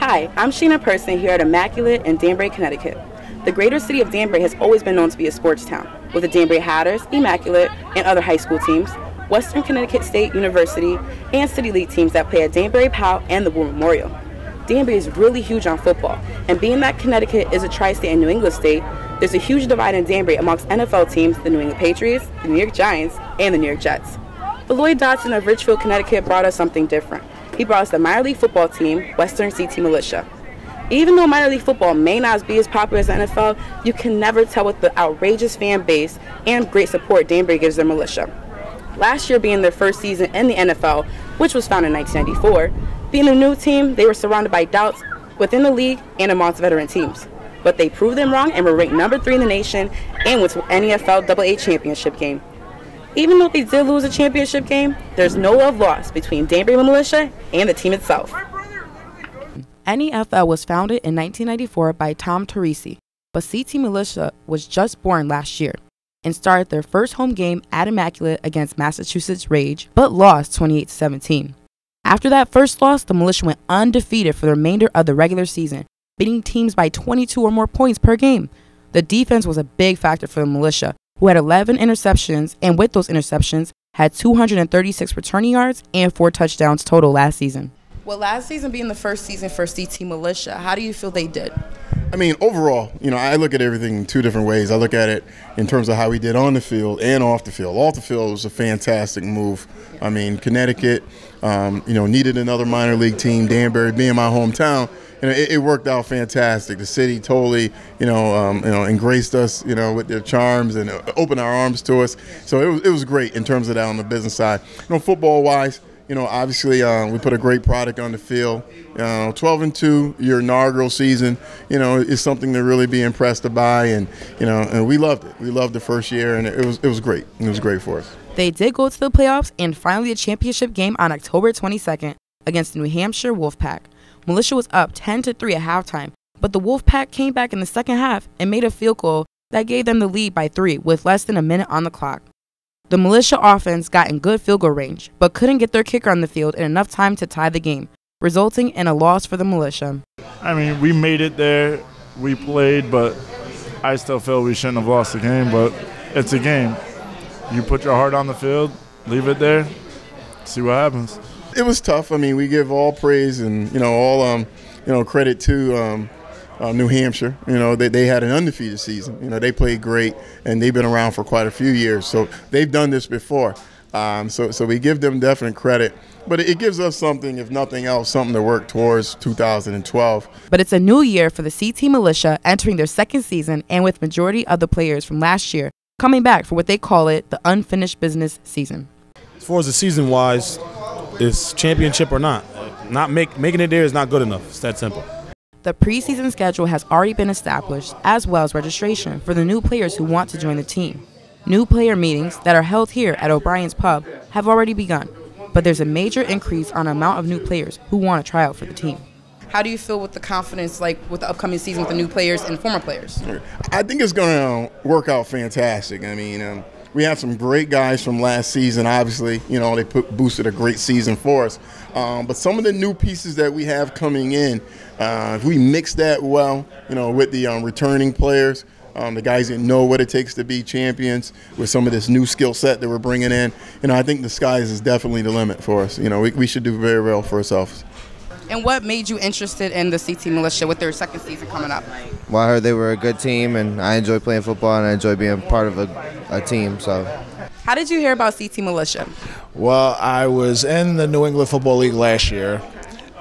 Hi, I'm Sheena Person here at Immaculate in Danbury, Connecticut. The greater city of Danbury has always been known to be a sports town, with the Danbury Hatters, Immaculate, and other high school teams, Western Connecticut State University, and City League teams that play at Danbury Powell and the War Memorial. Danbury is really huge on football, and being that Connecticut is a tri-state and New England state, there's a huge divide in Danbury amongst NFL teams, the New England Patriots, the New York Giants, and the New York Jets. But Lloyd Dodson of Richfield, Connecticut brought us something different. He brought us the minor league football team, Western CT Militia. Even though minor league football may not be as popular as the NFL, you can never tell with the outrageous fan base and great support Danbury gives their militia. Last year being their first season in the NFL, which was founded in 1994, being a new team, they were surrounded by doubts within the league and amongst veteran teams. But they proved them wrong and were ranked number 3 in the nation and went to NFL AA championship game. Even though they did lose a championship game, there's no love lost between Danbury Militia and the team itself. NEFL was founded in 1994 by Tom Teresi, but CT Militia was just born last year and started their first home game at Immaculate against Massachusetts Rage, but lost 28-17. After that first loss, the Militia went undefeated for the remainder of the regular season, beating teams by 22 or more points per game. The defense was a big factor for the Militia, who had 11 interceptions, and with those interceptions, had 236 returning yards and 4 touchdowns total last season. Well, last season being the first season for CT Militia, how do you feel they did? I mean, overall, I look at everything in 2 different ways. I look at it in terms of how we did on the field and off the field. Off the field was a fantastic move. I mean, Connecticut, needed another minor league team. Danbury being my hometown, it worked out fantastic. The city totally, embraced us, with their charms and opened our arms to us. So it was great in terms of that on the business side. Football-wise, obviously we put a great product on the field. 12-2, your inaugural season, is something to really be impressed by, and we loved it. We loved the first year, and it was great. It was great for us. They did go to the playoffs and finally the championship game on October 22nd against the New Hampshire Wolfpack. Militia was up 10-3 at halftime, but the Wolfpack came back in the second half and made a field goal that gave them the lead by 3 with less than a minute on the clock. The Militia offense got in good field goal range, but couldn't get their kicker on the field in enough time to tie the game, resulting in a loss for the Militia. I mean, we made it there, we played, but I still feel we shouldn't have lost the game, but it's a game. You put your heart on the field, leave it there, see what happens. It was tough. I mean, we give all praise and, all credit to New Hampshire. They had an undefeated season. They played great, and they've been around for quite a few years. So they've done this before. So we give them definite credit. But it gives us something, if nothing else, something to work towards 2012. But it's a new year for the CT Militia entering their second season, and with majority of the players from last year coming back for what they call it, the unfinished business season. As far as the season-wise, it's championship or not. Making it there is not good enough. It's that simple. The preseason schedule has already been established, as well as registration for the new players who want to join the team. New player meetings that are held here at O'Brien's Pub have already begun, but there's a major increase on the amount of new players who want to try out for the team. How do you feel with the confidence, with the upcoming season with the new players and former players? I think it's going to work out fantastic. I mean, we have some great guys from last season. Obviously, they boosted a great season for us. But some of the new pieces that we have coming in, if we mix that well, with the returning players, the guys that know what it takes to be champions, with some of this new skill set that we're bringing in, I think the skies is definitely the limit for us. We should do very well for ourselves. And what made you interested in the CT Militia with their second season coming up? Well, I heard they were a good team, and I enjoy playing football, and I enjoy being part of a team. So, how did you hear about CT Militia? Well, I was in the New England Football League last year,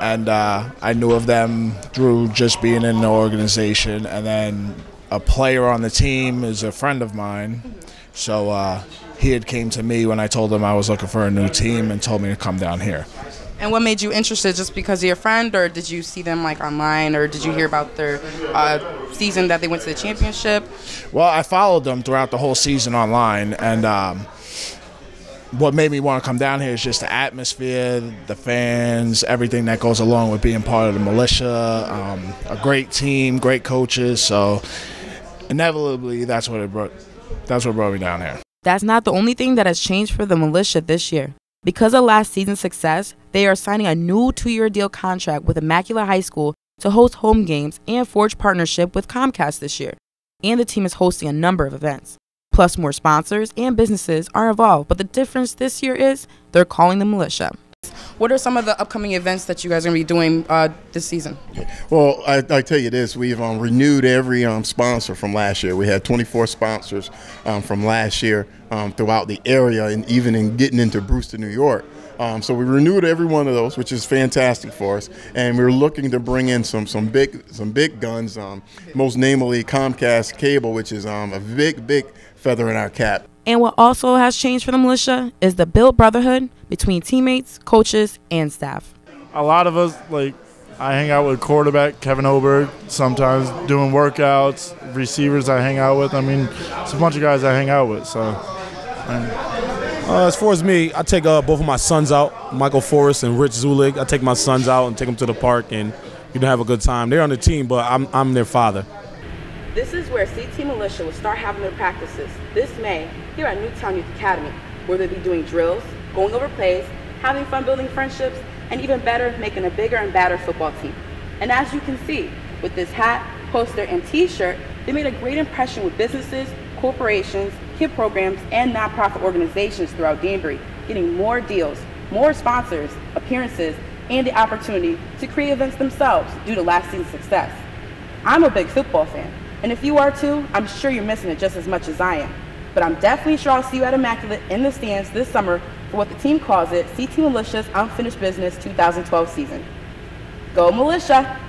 and I knew of them through just being in the organization, and then a player on the team is a friend of mine, so he had came to me when I told him I was looking for a new team and told me to come down here. And what made you interested? Just because of your friend, or did you see them online, or did you hear about their season that they went to the championship? Well, I followed them throughout the whole season online, and what made me want to come down here is just the atmosphere, the fans, everything that goes along with being part of the Militia. A great team, great coaches. So inevitably, that's what brought me down here. That's not the only thing that has changed for the Militia this year. Because of last season's success, they are signing a new 2-year deal contract with Immaculate High School to host home games and forge partnership with Comcast this year. And the team is hosting a number of events. Plus, more sponsors and businesses are involved, but the difference this year is they're calling the Militia. What are some of the upcoming events that you guys are going to be doing this season? Well, I tell you this, we've renewed every sponsor from last year. We had 24 sponsors from last year throughout the area, and even in getting into Brewster, New York. So we renewed every one of those, which is fantastic for us, and we're looking to bring in some big guns, most namely Comcast Cable, which is a big feather in our cap. And what also has changed for the Militia is the built brotherhood between teammates, coaches, and staff. A lot of us, I hang out with quarterback Kevin Oberg, sometimes doing workouts, receivers I hang out with. I mean, it's a bunch of guys I hang out with. So, as far as me, I take both of my sons out, Michael Forrest and Rich Zulig. I take my sons out and take them to the park and have a good time. They're on the team, but I'm their father. This is where CT Militia will start having their practices this May here at Newtown Youth Academy, where they'll be doing drills, going over plays, having fun building friendships, and even better, making a bigger and badder football team. And as you can see, with this hat, poster, and t-shirt, they made a great impression with businesses, corporations, kid programs, and nonprofit organizations throughout Danbury, getting more deals, more sponsors, appearances, and the opportunity to create events themselves due to last season's success. I'm a big football fan, and if you are too, I'm sure you're missing it just as much as I am. But I'm definitely sure I'll see you at Immaculate in the stands this summer for what the team calls it CT Militia's Unfinished Business 2012 season. Go Militia!